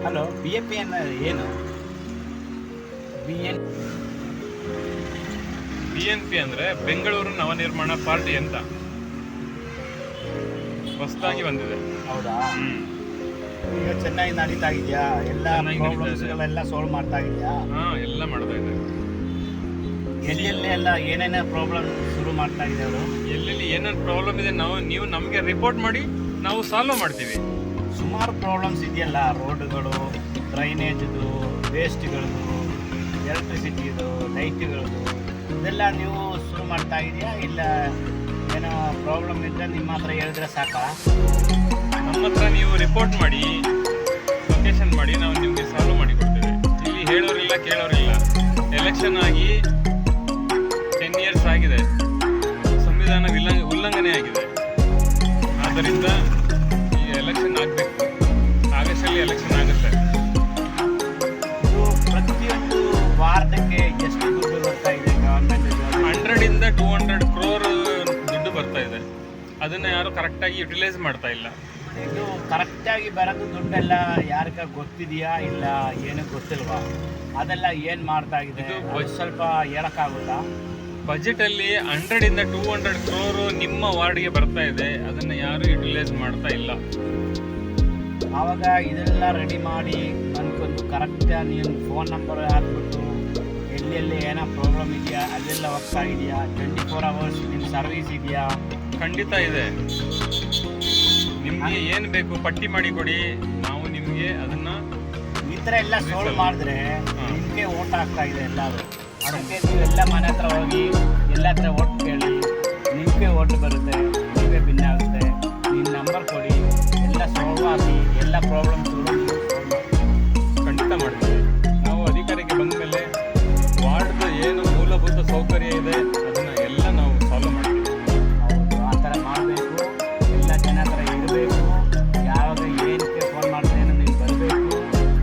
Hello, BNP ಏನು? BN BNP ಅಂದರೆ Bengaluru Navnirman party ಅಂತ ಹೊಸದಾಗಿ ಬಂದಿದೆ. ಹೌದಾ? ಈಗ ಚೆನ್ನಾಗಿ ನಡೀತಾ ಇದೆಯಾ? ಎಲ್ಲ ಪ್ರಾಬ್ಲಮ್ಸ್ಗಳೆಲ್ಲ ಸಾಲ್ವ್ ಮಾಡ್ತಾ ಇದೆಯಾ? ಎಲ್ಲ ಮಾಡ್ತಾ ಇದೆ. ಎಲ್ಲೆಲ್ಲ ಏನೇನೇ ಪ್ರಾಬ್ಲಮ್ ಶುರು ಮಾಡ್ತಾ ಇದೆ ಅವರು? ಎಲ್ಲೆಲ್ಲಿ ಏನೇನು ಪ್ರಾಬ್ಲಮ್ ಇದೆ ನೀವು ನಮಗೆ ರಿಪೋರ್ಟ್ ಮಾಡಿ, ನಾವು ಸಾಲ್ವ್ ಮಾಡ್ತೀವಿ. ಸುಮಾರು ಪ್ರಾಬ್ಲಮ್ಸ್ ಇದೆಯಲ್ಲ, ರೋಡ್ಗಳು, ಡ್ರೈನೇಜ್ದು, ವೇಸ್ಟ್ಗಳದ್ದು, ಎಲೆಕ್ಟ್ರಿಸಿಟಿದು, ಲೈಟ್ಗಳದ್ದು, ಇದೆಲ್ಲ ನೀವು ಶುರು ಮಾಡ್ತಾ ಇದೆಯಾ? ಇಲ್ಲ ಏನೋ ಪ್ರಾಬ್ಲಮ್ ಇದ್ದರೆ ನಿಮ್ಮ ಹತ್ರ ಹೇಳಿದ್ರೆ ಸಾಕಾ? ನಮ್ಮ ಹತ್ರ ನೀವು ರಿಪೋರ್ಟ್ ಮಾಡಿ, ಲೊಕೇಶನ್ ಮಾಡಿ, ನಾವು ನಿಮಗೆ ಸಾಲ್ವ್ ಮಾಡಿ ಕೊಡ್ತೇವೆ. ಇಲ್ಲಿ ಹೇಳೋರಿಲ್ಲ ಕೇಳೋರಿಲ್ಲ. ಎಲೆಕ್ಷನ್ ಆಗಿ 10 years ಆಗಿದೆ, ಸಂವಿಧಾನ ಉಲ್ಲಂಘನೆ ಆಗಿದೆ. ಆದ್ದರಿಂದ ಈ ಎಲೆಕ್ಷನ್ ಆಗಬೇಕು. ಆಗಸ್ಟಲ್ಲಿ ಎಲೆಕ್ಷನ್ ಆಗುತ್ತೆ. ಇದು ಪ್ರತಿಯೊಂದು ವಾರ್ಡ್ಗೆ ಎಷ್ಟು ದುಡ್ಡು ಬರ್ತಾ ಇದೆ ಗವರ್ಮೆಂಟ್? 100 to 200 crore ದುಡ್ಡು ಬರ್ತಾ ಇದೆ. ಅದನ್ನು ಯಾರು ಕರೆಕ್ಟಾಗಿ ಯುಟಿಲೈಸ್ ಮಾಡ್ತಾ ಇಲ್ಲ. ಇದು ಕರೆಕ್ಟಾಗಿ ಬರೋದು ದುಡ್ಡೆಲ್ಲ ಯಾರಿಗ ಗೊತ್ತಿದೆಯಾ ಇಲ್ಲ ಏನೂ ಗೊತ್ತಿಲ್ವಾ? ಅದೆಲ್ಲ ಏನು ಮಾಡ್ತಾ ಇದೆ ಸ್ವಲ್ಪ ಹೇಳೋಕ್ಕಾಗುತ್ತಾ? ಬಜೆಟಲ್ಲಿ 100 to 200 crore ನಿಮ್ಮ ವಾರ್ಡ್ಗೆ ಬರ್ತಾ ಇದೆ. ಅದನ್ನು ಯಾರು ಯುಟಿಲೈಸ್ ಮಾಡ್ತಾ ಇಲ್ಲ. ಆವಾಗ ಇದೆಲ್ಲ ರೆಡಿ ಮಾಡಿ ನನಗೊಂದು ಕರೆಕ್ಟಾಗಿ ನೀನು ಫೋನ್ ನಂಬರ್ ಹಾಕ್ಬಿಟ್ಟು ಎಲ್ಲೆಲ್ಲಿ ಏನೋ ಪ್ರಾಬ್ಲಮ್ ಇದೆಯಾ ಅಲ್ಲೆಲ್ಲ ಹೋಗ್ತಾ ಇದೆಯಾ? 24 hours ನಿಮ್ಮ ಸರ್ವಿಸ್ ಇದೆಯಾ? ಖಂಡಿತ ಇದೆ. ನಿಮಗೆ ಏನು ಬೇಕು ಪಟ್ಟಿ ಮಾಡಿ ಕೊಡಿ, ನಾವು ನಿಮಗೆ ಅದನ್ನು ಈ ಥರ ಎಲ್ಲ ಸಾಲ್ವ್ ಮಾಡಿದ್ರೆ ನಿಮಗೆ ಓಟ್ ಆಗ್ತಾ ಇದೆ ಎಲ್ಲರೂ. ಅದಕ್ಕೆ ನೀವೆಲ್ಲ ಮನೆ ಹತ್ರ ಹೋಗಿ ಎಲ್ಲ ಹತ್ರ ಓಟ್ ಕೇಳಿ, ನಿಮಗೆ ಓಟ್ ಬರುತ್ತೆ, ನೀವೇ ಭಿನ್ನ ಆಗುತ್ತೆ. ನಿಮ್ಮ ನಂಬರ್ ಕೊಡಿ, ಎಲ್ಲ ಸಾಲ್ವ್ ಆಗಿ ಎಲ್ಲ ಪ್ರಾಬ್ಲಮ್ ಸಾಲ್ವ್ ಮಾಡಿ. ಖಂಡಿತ ಮಾಡ್ತೀವಿ. ನಾವು ಅಧಿಕಾರಕ್ಕೆ ಬಂದ ಮೇಲೆ ವಾರ್ಡ್ದು ಏನು ಮೂಲಭೂತ ಸೌಕರ್ಯ ಇದೆ ಅದನ್ನು ಎಲ್ಲ ನಾವು ಸಾಲ್ವ್ ಮಾಡ್ತೀವಿ. ಹೌದು, ಆ ಥರ ಮಾಡಬೇಕು. ಎಲ್ಲ ಜನ ಹತ್ರ ಇರಬೇಕು. ಯಾವಾಗ ಏನಕ್ಕೆ ಫೋನ್ ಮಾಡ್ತಾರೆ ನೀನು ಬರಬೇಕು.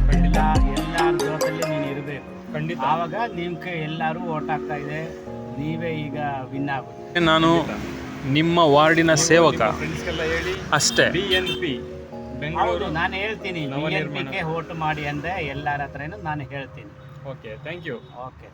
ಖಂಡಿತ ಎಲ್ಲರ ಜೊತೆಯಲ್ಲಿ ನೀನು ಇರಬೇಕು. ಖಂಡಿತ. ಆವಾಗ ನಿಮ್ಗೆ ಎಲ್ಲರೂ ಓಟ್ ಆಗ್ತಾ ಇದೆ, ನೀವೇ ಈಗ ವಿನ್ ಆಗುತ್ತೆ. ನಾನು ನಿಮ್ಮ ವಾರ್ಡಿನ ಸೇವಕ ಫ್ರೆಂಡ್ಸ್ಗೆಲ್ಲ ಹೇಳಿ ಅಷ್ಟೇ. ಹೌದು, BNP ಬೆಂಗಳೂರು ನಾನು ಹೇಳ್ತೀನಿ ನವನಿರ್ಮಾಣ. BNPಗೆ ಓಟ್ ಮಾಡಿ ಅಂದರೆ ಎಲ್ಲರ ಹತ್ರನೂ ನಾನು ಹೇಳ್ತೀನಿ. Okay, thank you. ಓಕೆ.